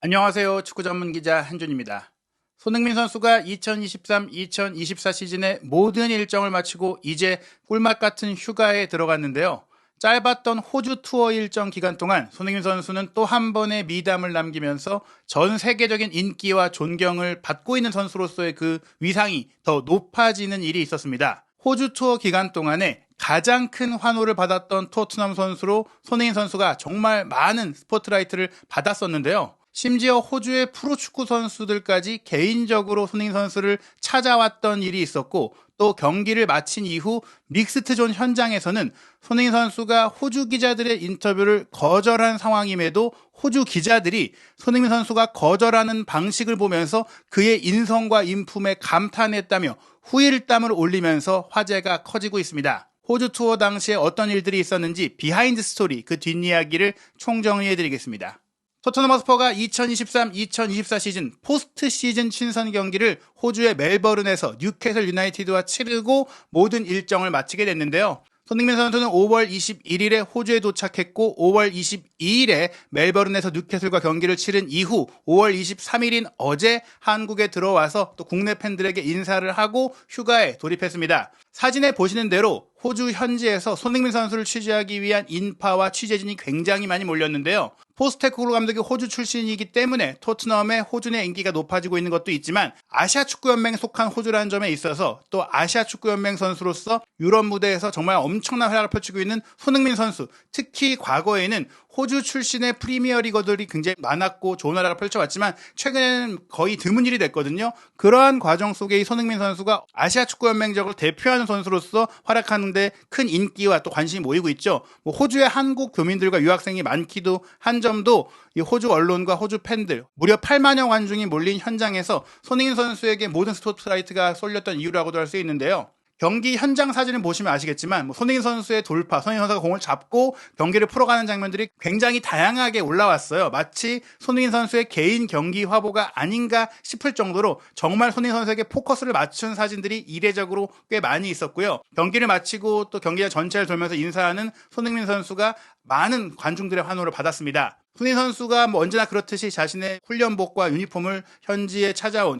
안녕하세요. 축구 전문 기자 한준입니다. 손흥민 선수가 2023-2024 시즌의 모든 일정을 마치고 이제 꿀맛 같은 휴가에 들어갔는데요. 짧았던 호주 투어 일정 기간 동안 손흥민 선수는 또 한 번의 미담을 남기면서 전 세계적인 인기와 존경을 받고 있는 선수로서의 그 위상이 더 높아지는 일이 있었습니다. 호주 투어 기간 동안에 가장 큰 환호를 받았던 토트넘 선수로 손흥민 선수가 정말 많은 스포트라이트를 받았었는데요. 심지어 호주의 프로축구 선수들까지 개인적으로 손흥민 선수를 찾아왔던 일이 있었고, 또 경기를 마친 이후 믹스트존 현장에서는 손흥민 선수가 호주 기자들의 인터뷰를 거절한 상황임에도 호주 기자들이 손흥민 선수가 거절하는 방식을 보면서 그의 인성과 인품에 감탄했다며 후일담을 올리면서 화제가 커지고 있습니다. 호주 투어 당시에 어떤 일들이 있었는지 비하인드 스토리, 그 뒷이야기를 총정리해드리겠습니다. 토트넘 허스퍼가 2023-2024 시즌 포스트 시즌 친선 경기를 호주의 멜버른에서 뉴캐슬 유나이티드와 치르고 모든 일정을 마치게 됐는데요. 손흥민 선수는 5월 21일에 호주에 도착했고 5월 22일에 멜버른에서 뉴캐슬과 경기를 치른 이후 5월 23일인 어제 한국에 들어와서 또 국내 팬들에게 인사를 하고 휴가에 돌입했습니다. 사진에 보시는 대로 호주 현지에서 손흥민 선수를 취재하기 위한 인파와 취재진이 굉장히 많이 몰렸는데요. 포스테코글루 감독이 호주 출신이기 때문에 토트넘의 호주 내 인기가 높아지고 있는 것도 있지만 아시아 축구연맹에 속한 호주라는 점에 있어서 또 아시아 축구연맹 선수로서 유럽 무대에서 정말 엄청난 활약을 펼치고 있는 손흥민 선수, 특히 과거에는 호주 출신의 프리미어리거들이 굉장히 많았고 좋은 활약을 펼쳐왔지만 최근에는 거의 드문 일이 됐거든요. 그러한 과정 속에 이 손흥민 선수가 아시아 축구연맹적으로 대표하는 선수로서 활약하는데 큰 인기와 또 관심이 모이고 있죠. 호주의 한국 교민들과 유학생이 많기도 한 점도 이 호주 언론과 호주 팬들, 무려 8만여 관중이 몰린 현장에서 손흥민 선수에게 모든 스포트라이트가 쏠렸던 이유라고도 할 수 있는데요. 경기 현장 사진을 보시면 아시겠지만 손흥민 선수의 돌파, 손흥민 선수가 공을 잡고 경기를 풀어가는 장면들이 굉장히 다양하게 올라왔어요. 마치 손흥민 선수의 개인 경기 화보가 아닌가 싶을 정도로 정말 손흥민 선수에게 포커스를 맞춘 사진들이 이례적으로 꽤 많이 있었고요. 경기를 마치고 또 경기장 전체를 돌면서 인사하는 손흥민 선수가 많은 관중들의 환호를 받았습니다. 손흥민 선수가 언제나 그렇듯이 자신의 훈련복과 유니폼을 현장에 찾아온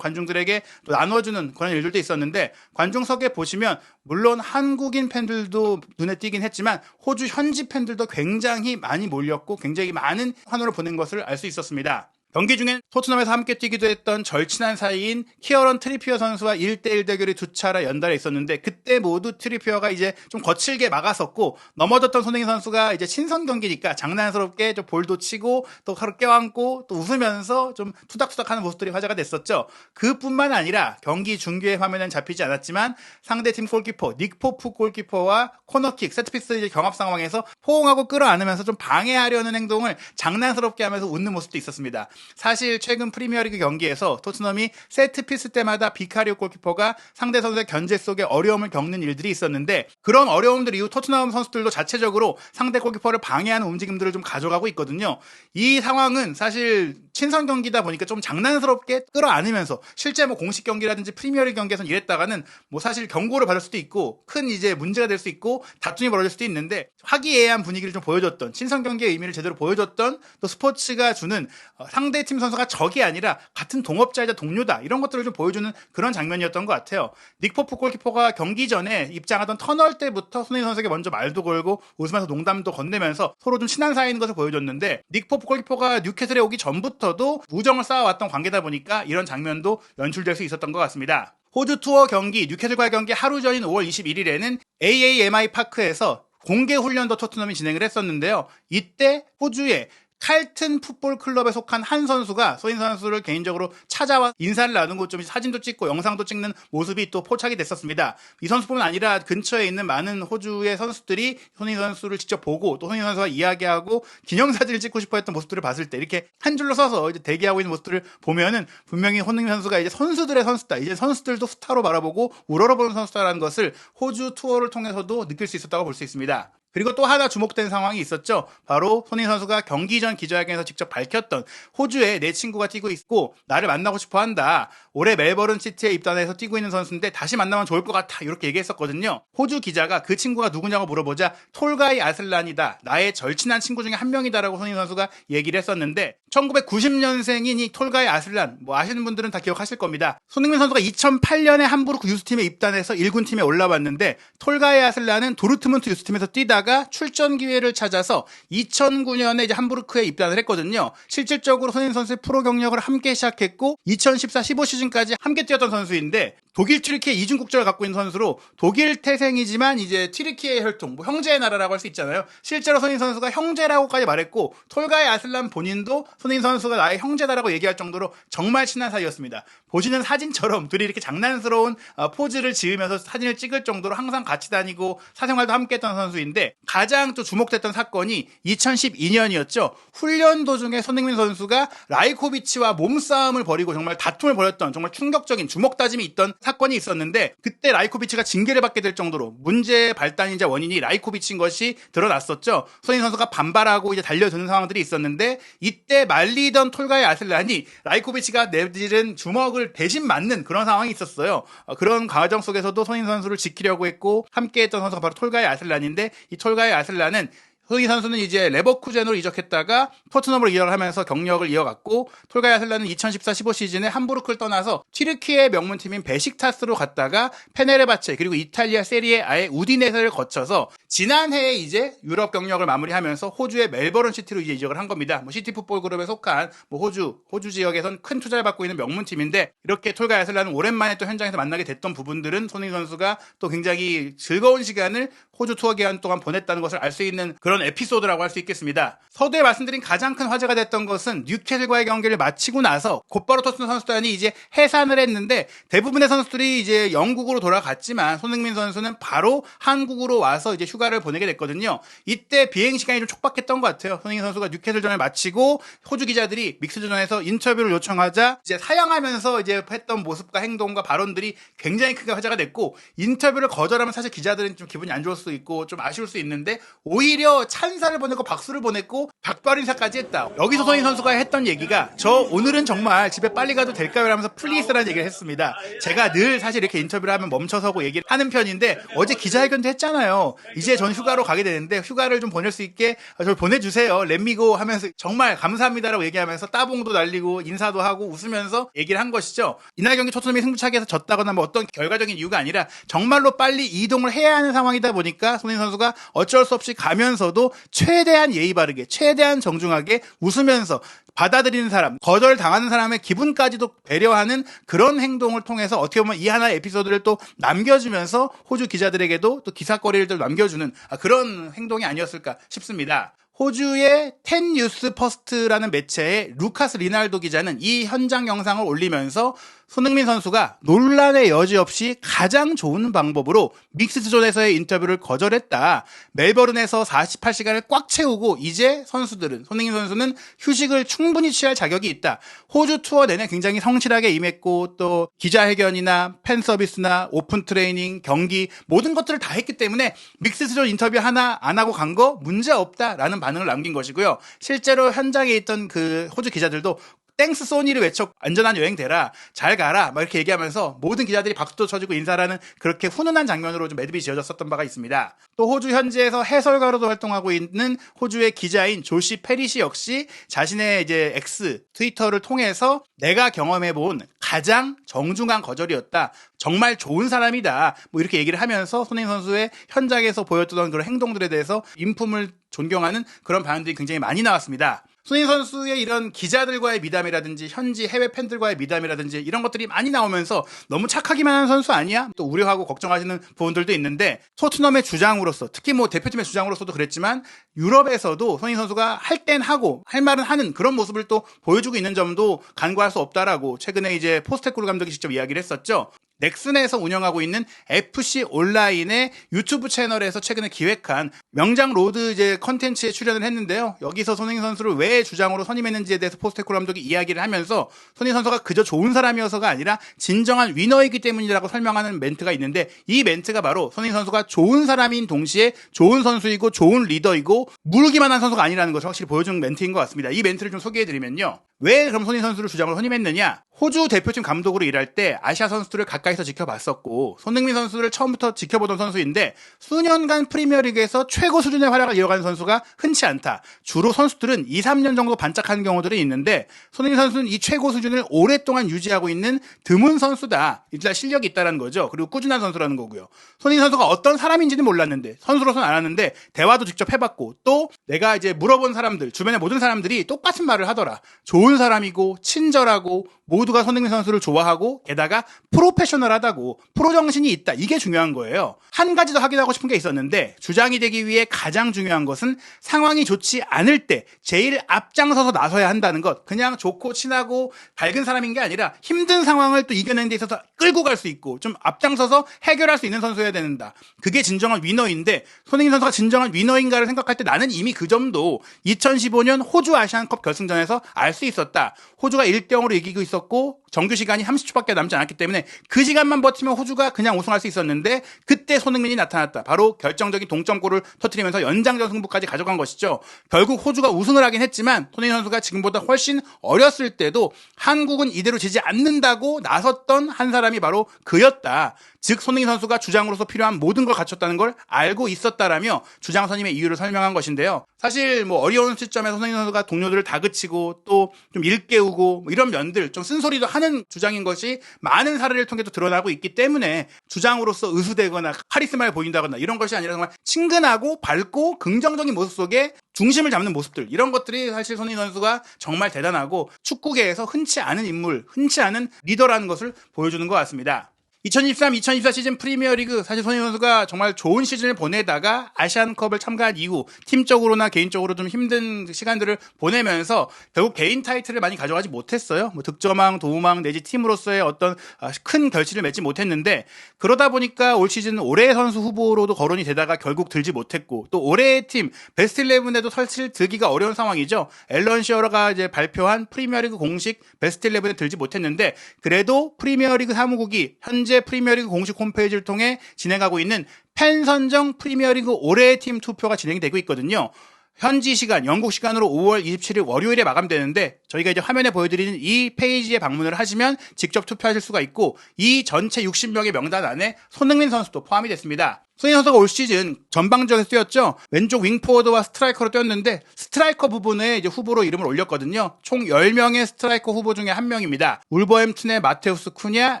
관중들에게 또 나눠주는 그런 일들도 있었는데, 관중석에 보시면 물론 한국인 팬들도 눈에 띄긴 했지만 호주 현지 팬들도 굉장히 많이 몰렸고 굉장히 많은 환호를 보낸 것을 알 수 있었습니다. 경기 중엔 토트넘에서 함께 뛰기도 했던 절친한 사이인 키어런 트리피어 선수와 1대1 대결이 두 차례 연달아 있었는데, 그때 모두 트리피어가 이제 좀 거칠게 막았었고, 넘어졌던 손흥민 선수가 이제 친선 경기니까 장난스럽게 좀 볼도 치고 또 서로 껴안고 또 웃으면서 좀 투닥투닥하는 모습들이 화제가 됐었죠. 그뿐만 아니라 경기 중계의 화면은 잡히지 않았지만 상대팀 골키퍼 닉 포프 골키퍼와 코너킥, 세트피스 이제 경합 상황에서 호응하고 끌어안으면서 좀 방해하려는 행동을 장난스럽게 하면서 웃는 모습도 있었습니다. 사실 최근 프리미어리그 경기에서 토트넘이 세트피스 때마다 비카리오 골키퍼가 상대 선수의 견제 속에 어려움을 겪는 일들이 있었는데, 그런 어려움들 이후 토트넘 선수들도 자체적으로 상대 골키퍼를 방해하는 움직임들을 좀 가져가고 있거든요. 이 상황은 사실 친선 경기다 보니까 좀 장난스럽게 끌어안으면서, 실제 공식 경기라든지 프리미어리그 경기에서는 이랬다가는 사실 경고를 받을 수도 있고 큰 이제 문제가 될 수 있고 다툼이 벌어질 수도 있는데, 화기애애한 분위기를 좀 보여줬던, 친선 경기의 의미를 제대로 보여줬던 또 스포츠가 주는 상대팀 선수가 적이 아니라 같은 동업자이자 동료다, 이런 것들을 좀 보여주는 그런 장면이었던 것 같아요. 닉 포프 골키퍼가 경기 전에 입장하던 터널 때부터 손흥민 선수에게 먼저 말도 걸고 웃으면서 농담도 건네면서 서로 좀 친한 사이인 것을 보여줬는데, 닉 포프 골키퍼가 뉴캐슬에 오기 전부터도 우정을 쌓아왔던 관계다 보니까 이런 장면도 연출될 수 있었던 것 같습니다. 호주 투어 경기, 뉴캐슬과의 경기 하루 전인 5월 21일에는 AAMI 파크에서 공개 훈련도 토트넘이 진행을 했었는데요. 이때 호주의 칼튼 풋볼 클럽에 속한 한 선수가 손흥민 선수를 개인적으로 찾아와 인사를 나누고 좀 사진도 찍고 영상도 찍는 모습이 또 포착이 됐었습니다. 이 선수뿐만 아니라 근처에 있는 많은 호주의 선수들이 손흥민 선수를 직접 보고 또 손흥민 선수와 이야기하고 기념사진을 찍고 싶어 했던 모습들을 봤을 때, 이렇게 한 줄로 서서 이제 대기하고 있는 모습들을 보면은 분명히 손흥민 선수가 이제 선수들의 선수다, 이제 선수들도 스타로 바라보고 우러러보는 선수다라는 것을 호주 투어를 통해서도 느낄 수 있었다고 볼 수 있습니다. 그리고 또 하나 주목된 상황이 있었죠. 바로 손흥민 선수가 경기 전 기자회견에서 직접 밝혔던, 호주에 내 친구가 뛰고 있고 나를 만나고 싶어 한다. 올해 멜버른 시티에 입단해서 뛰고 있는 선수인데 다시 만나면 좋을 것 같아. 이렇게 얘기했었거든요. 호주 기자가 그 친구가 누구냐고 물어보자 톨가이 아슬란이다, 나의 절친한 친구 중에 한 명이다라고 손흥민 선수가 얘기를 했었는데, 1990년생인 이 톨가이 아슬란, 뭐 아시는 분들은 다 기억하실 겁니다. 손흥민 선수가 2008년에 함부르크 유스팀에 입단해서 1군 팀에 올라왔는데 톨가이 아슬란은 도르트문트 유스팀에서 뛰다가 출전 기회를 찾아서 2009년에 이제 함부르크에 입단을 했거든요. 실질적으로 손흥민 선수의 프로 경력을 함께 시작했고 2014-15 시즌까지 함께 뛰었던 선수인데 독일 튀르키예 이중 국적을 갖고 있는 선수로 독일 태생이지만 이제 튀르키예 혈통, 뭐 형제의 나라라고 할 수 있잖아요. 실제로 손흥민 선수가 형제라고까지 말했고 톨가이 아슬란 본인도 손흥민 선수가 나의 형제다라고 얘기할 정도로 정말 친한 사이였습니다. 보시는 사진처럼 둘이 이렇게 장난스러운 포즈를 지으면서 사진을 찍을 정도로 항상 같이 다니고 사생활도 함께 했던 선수인데 가장 또 주목됐던 사건이 2012년이었죠. 훈련 도중에 손흥민 선수가 라이코비치와 몸싸움을 벌이고 정말 다툼을 벌였던 정말 충격적인 주먹 다짐이 있던 사건이 있었는데 그때 라이코비치가 징계를 받게 될 정도로 문제의 발단이자 원인이 라이코비치인 것이 드러났었죠. 손흥민 선수가 반발하고 이제 달려드는 상황들이 있었는데 이때 말리던 톨가이 아슬란이 라이코비치가 내지른 주먹을 대신 맞는 그런 상황이 있었어요. 그런 과정 속에서도 손흥민 선수를 지키려고 했고 함께했던 선수가 바로 톨가이 아슬란인데 이 톨가이 아슬란은 손흥민 선수는 이제 레버쿠젠으로 이적했다가 토트넘으로 이적을 하면서 경력을 이어갔고 톨가이 아슬란은 2014-15 시즌에 함부르크를 떠나서 튀르키예 명문팀인 베식타스로 갔다가 페네르바체 그리고 이탈리아 세리에 우디네세를 거쳐서 지난해에 이제 유럽 경력을 마무리하면서 호주의 멜버른 시티로 이제 이적을 한 겁니다. 뭐 시티 풋볼 그룹에 속한 뭐 호주 지역에선 큰 투자를 받고 있는 명문팀인데 이렇게 톨가이 아슬란은 오랜만에 또 현장에서 만나게 됐던 부분들은 손흥민 선수가 또 굉장히 즐거운 시간을 호주 투어 기간 동안 보냈다는 것을 알 수 있는 그런 에피소드라고 할 수 있겠습니다. 서두에 말씀드린 가장 큰 화제가 됐던 것은 뉴캐슬과의 경기를 마치고 나서 곧바로 토트넘 선수단이 이제 해산을 했는데 대부분의 선수들이 이제 영국으로 돌아갔지만 손흥민 선수는 바로 한국으로 와서 이제 휴가를 보내게 됐거든요. 이때 비행 시간이 좀 촉박했던 것 같아요. 손흥민 선수가 뉴캐슬전을 마치고 호주 기자들이 믹스전에서 인터뷰를 요청하자 이제 사양하면서 이제 했던 모습과 행동과 발언들이 굉장히 크게 화제가 됐고 인터뷰를 거절하면 사실 기자들은 좀 기분이 안 좋을 수 있고 좀 아쉬울 수 있는데 오히려 찬사를 보내고 박수를 보냈고 박발 인사까지 했다. 여기서 손흥민 선수가 했던 얘기가 저 오늘은 정말 집에 빨리 가도 될까요? 라면서 플리스라는 얘기를 했습니다. 제가 늘 사실 이렇게 인터뷰를 하면 멈춰서고 얘기를 하는 편인데 어제 기자회견도 했잖아요. 이제 전 휴가로 가게 되는데 휴가를 좀 보낼 수 있게 저를 보내주세요. 렛미고 하면서 정말 감사합니다라고 얘기하면서 따봉도 날리고 인사도 하고 웃으면서 얘기를 한 것이죠. 이날 경기 토트넘이 승부차기 해서 졌다거나 뭐 어떤 결과적인 이유가 아니라 정말로 빨리 이동을 해야 하는 상황이다 보니까 손흥민 선수가 어쩔 수 없이 가면서도 최대한 예의 바르게 최대한 정중하게 웃으면서 받아들이는 사람, 거절당하는 사람의 기분까지도 배려하는 그런 행동을 통해서 어떻게 보면 이 하나의 에피소드를 또 남겨주면서 호주 기자들에게도 또 기사거리를 또 남겨주는 그런 행동이 아니었을까 싶습니다. 호주의 텐 뉴스 퍼스트라는 매체의 루카스 리날도 기자는 이 현장 영상을 올리면서 손흥민 선수가 논란의 여지 없이 가장 좋은 방법으로 믹스존에서의 인터뷰를 거절했다. 멜버른에서 48시간을 꽉 채우고 이제 손흥민 선수는 휴식을 충분히 취할 자격이 있다. 호주 투어 내내 굉장히 성실하게 임했고 또 기자회견이나 팬 서비스나 오픈 트레이닝, 경기 모든 것들을 다 했기 때문에 믹스존 인터뷰 하나 안 하고 간 거 문제 없다라는 반응을 남긴 것이고요. 실제로 현장에 있던 그 호주 기자들도 땡스 소니를 외쳐 안전한 여행 되라 잘 가라 막 이렇게 얘기하면서 모든 기자들이 박수도 쳐주고 인사라는 그렇게 훈훈한 장면으로 좀 매듭이 지어졌었던 바가 있습니다. 또 호주 현지에서 해설가로도 활동하고 있는 호주의 기자인 조시 페리시 역시 자신의 이제 X 트위터를 통해서 내가 경험해본 가장 정중한 거절이었다. 정말 좋은 사람이다. 뭐 이렇게 얘기를 하면서 손흥민 선수의 현장에서 보였던 그런 행동들에 대해서 인품을 존경하는 그런 반응들이 굉장히 많이 나왔습니다. 손흥민 선수의 이런 기자들과의 미담이라든지 현지 해외 팬들과의 미담이라든지 이런 것들이 많이 나오면서 너무 착하기만 한 선수 아니야? 또 우려하고 걱정하시는 부분들도 있는데 토트넘의 주장으로서 특히 뭐 대표팀의 주장으로서도 그랬지만 유럽에서도 손흥민 선수가 할 땐 하고 할 말은 하는 그런 모습을 또 보여주고 있는 점도 간과할 수 없다라고 최근에 이제 포스테코글 감독이 직접 이야기를 했었죠. 넥슨에서 운영하고 있는 FC 온라인의 유튜브 채널에서 최근에 기획한 명장 로드 이제 컨텐츠에 출연을 했는데요. 여기서 손흥민 선수를 왜 주장으로 선임했는지에 대해서 포스테코글 감독이 이야기를 하면서 손흥민 선수가 그저 좋은 사람이어서가 아니라 진정한 위너이기 때문이라고 설명하는 멘트가 있는데 이 멘트가 바로 손흥민 선수가 좋은 사람인 동시에 좋은 선수이고 좋은 리더이고 무르기만 한 선수가 아니라는 것을 확실히 보여준 멘트인 것 같습니다. 이 멘트를 좀 소개해드리면요. 왜 그럼 손흥민 선수를 주장으로 선임했느냐? 호주 대표팀 감독으로 일할 때 아시아 선수들을 가까이 가까이서 지켜봤었고 손흥민 선수를 처음부터 지켜보던 선수인데 수년간 프리미어리그에서 최고 수준의 활약을 이어가는 선수가 흔치 않다. 주로 선수들은 2, 3년 정도 반짝하는 경우들이 있는데 손흥민 선수는 이 최고 수준을 오랫동안 유지하고 있는 드문 선수다. 일단 실력이 있다는 거죠. 그리고 꾸준한 선수라는 거고요. 손흥민 선수가 어떤 사람인지는 몰랐는데 선수로서는 알았는데 대화도 직접 해봤고 또 내가 이제 물어본 사람들 주변의 모든 사람들이 똑같은 말을 하더라. 좋은 사람이고 친절하고 모두가 손흥민 선수를 좋아하고 게다가 프로페셔널하다고 프로 정신이 있다. 이게 중요한 거예요. 한 가지 더 확인하고 싶은 게 있었는데 주장이 되기 위해 가장 중요한 것은 상황이 좋지 않을 때 제일 앞장서서 나서야 한다는 것. 그냥 좋고 친하고 밝은 사람인 게 아니라 힘든 상황을 또 이겨내는 데 있어서 끌고 갈 수 있고 좀 앞장서서 해결할 수 있는 선수여야 된다. 그게 진정한 위너인데 손흥민 선수가 진정한 위너인가를 생각할 때 나는 이미 그 점도 2015년 호주 아시안컵 결승전에서 알 수 있었다. 호주가 1대0으로 이기고 있었고 정규 시간이 30초밖에 남지 않았기 때문에 그 시간만 버티면 호주가 그냥 우승할 수 있었는데 그때 손흥민이 나타났다. 바로 결정적인 동점골을 터뜨리면서 연장전 승부까지 가져간 것이죠. 결국 호주가 우승을 하긴 했지만 손흥민 선수가 지금보다 훨씬 어렸을 때도 한국은 이대로 지지 않는다고 나섰던 한 사람이 바로 그였다. 즉 손흥민 선수가 주장으로서 필요한 모든 걸 갖췄다는 걸 알고 있었다라며 주장 선임의 이유를 설명한 것인데요. 사실 뭐 어려운 시점에 손흥민 선수가 동료들을 다그치고 또 좀 일깨우고 뭐 이런 면들 좀 쓴소리도 하는 주장인 것이 많은 사례를 통해서 드러나고 있기 때문에 주장으로서 의수되거나 카리스마를 보인다거나 이런 것이 아니라 정말 친근하고 밝고 긍정적인 모습 속에 중심을 잡는 모습들 이런 것들이 사실 손흥민 선수가 정말 대단하고 축구계에서 흔치 않은 인물, 흔치 않은 리더라는 것을 보여주는 것 같습니다. 2023-2024 시즌 프리미어리그 사실 손흥민 선수가 정말 좋은 시즌을 보내다가 아시안컵을 참가한 이후 팀적으로나 개인적으로 좀 힘든 시간들을 보내면서 결국 개인 타이틀을 많이 가져가지 못했어요. 뭐 득점왕, 도움왕 내지 팀으로서의 어떤 큰 결실을 맺지 못했는데 그러다 보니까 올 시즌 올해의 선수 후보로도 거론이 되다가 결국 들지 못했고 또 올해의 팀 베스트 11에도 사실 들기가 어려운 상황이죠. 앨런 시어러가 이제 발표한 프리미어리그 공식 베스트 11에 들지 못했는데 그래도 프리미어리그 사무국이 현재 프리미어리그 공식 홈페이지를 통해 진행하고 있는 팬 선정 프리미어리그 올해의 팀 투표가 진행이 되고 있거든요. 현지 시간, 영국 시간으로 5월 27일 월요일에 마감되는데 저희가 이제 화면에 보여드리는 이 페이지에 방문을 하시면 직접 투표하실 수가 있고 이 전체 60명의 명단 안에 손흥민 선수도 포함이 됐습니다. 손흥민 선수가 올 시즌 전방지역에서 뛰었죠. 왼쪽 윙포워드와 스트라이커로 뛰었는데 스트라이커 부분에 이제 후보로 이름을 올렸거든요. 총 10명의 스트라이커 후보 중에 한 명입니다. 울버햄튼의 마테우스 쿠냐,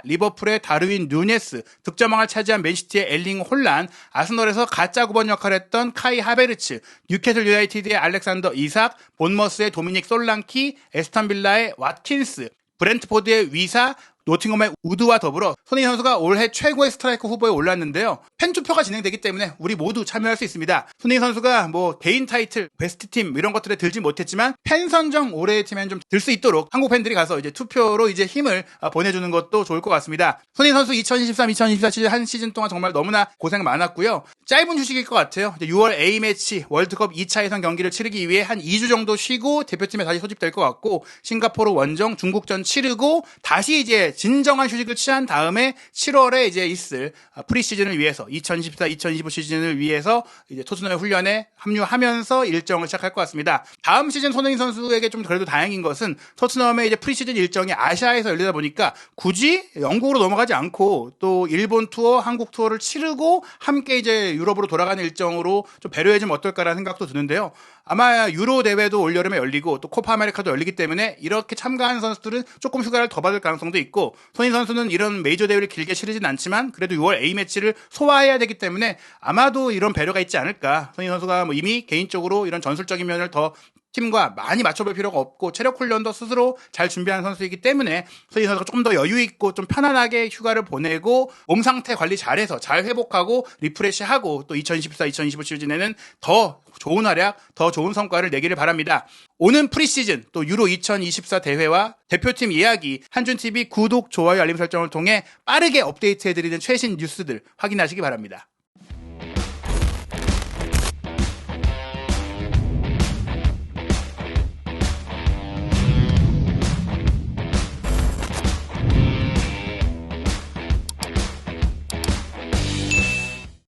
리버풀의 다르윈 누네스, 득점왕을 차지한 맨시티의 엘링 홀란, 아스널에서 가짜 9번 역할을 했던 카이 하베르츠, 뉴캐슬 유나이티드의 알렉산더 이삭, 본머스의 도미닉 솔랑키, 에스턴 빌라의 왓킨스, 브렌트포드의 위사, 노팅엄의 우드와 더불어 손흥민 선수가 올해 최고의 스트라이커 후보에 올랐는데요. 팬투표가 진행되기 때문에 우리 모두 참여할 수 있습니다. 손흥민 선수가 뭐 개인 타이틀, 베스트 팀 이런 것들에 들지 못했지만 팬 선정 올해의 팀에는 좀 들 수 있도록 한국 팬들이 가서 이제 투표로 이제 힘을 보내주는 것도 좋을 것 같습니다. 손흥민 선수 2023-2024 시즌 한 시즌 동안 정말 너무나 고생 많았고요. 짧은 휴식일 것 같아요. 6월 A매치 월드컵 2차 예선 경기를 치르기 위해 한 2주 정도 쉬고 대표팀에 다시 소집될 것 같고 싱가포르 원정 중국전 치르고 다시 이제 진정한 휴식을 취한 다음에 7월에 이제 있을 프리시즌을 위해서 2024-2025 시즌을 위해서 이제 토트넘의 훈련에 합류하면서 일정을 시작할 것 같습니다. 다음 시즌 손흥민 선수에게 좀 그래도 다행인 것은 토트넘의 이제 프리시즌 일정이 아시아에서 열리다 보니까 굳이 영국으로 넘어가지 않고 또 일본 투어, 한국 투어를 치르고 함께 이제 유럽으로 돌아가는 일정으로 좀 배려해주면 어떨까라는 생각도 드는데요. 아마 유로 대회도 올여름에 열리고 또 코파 아메리카도 열리기 때문에 이렇게 참가한 선수들은 조금 휴가를 더 받을 가능성도 있고 손흥민 선수는 이런 메이저 대회를 길게 치르진 않지만 그래도 6월 A매치를 소화해야 되기 때문에 아마도 이런 배려가 있지 않을까. 손흥민 선수가 뭐 이미 개인적으로 이런 전술적인 면을 더 팀과 많이 맞춰볼 필요가 없고 체력 훈련도 스스로 잘 준비하는 선수이기 때문에 손흥민 선수가 조금 더 여유 있고 좀 편안하게 휴가를 보내고 몸 상태 관리 잘해서 잘 회복하고 리프레시하고 또 2024-2025 시즌에는 더 좋은 활약, 더 좋은 성과를 내기를 바랍니다. 오는 프리시즌 또 유로 2024 대회와 대표팀 이야기 한준TV 구독, 좋아요, 알림 설정을 통해 빠르게 업데이트해드리는 최신 뉴스들 확인하시기 바랍니다.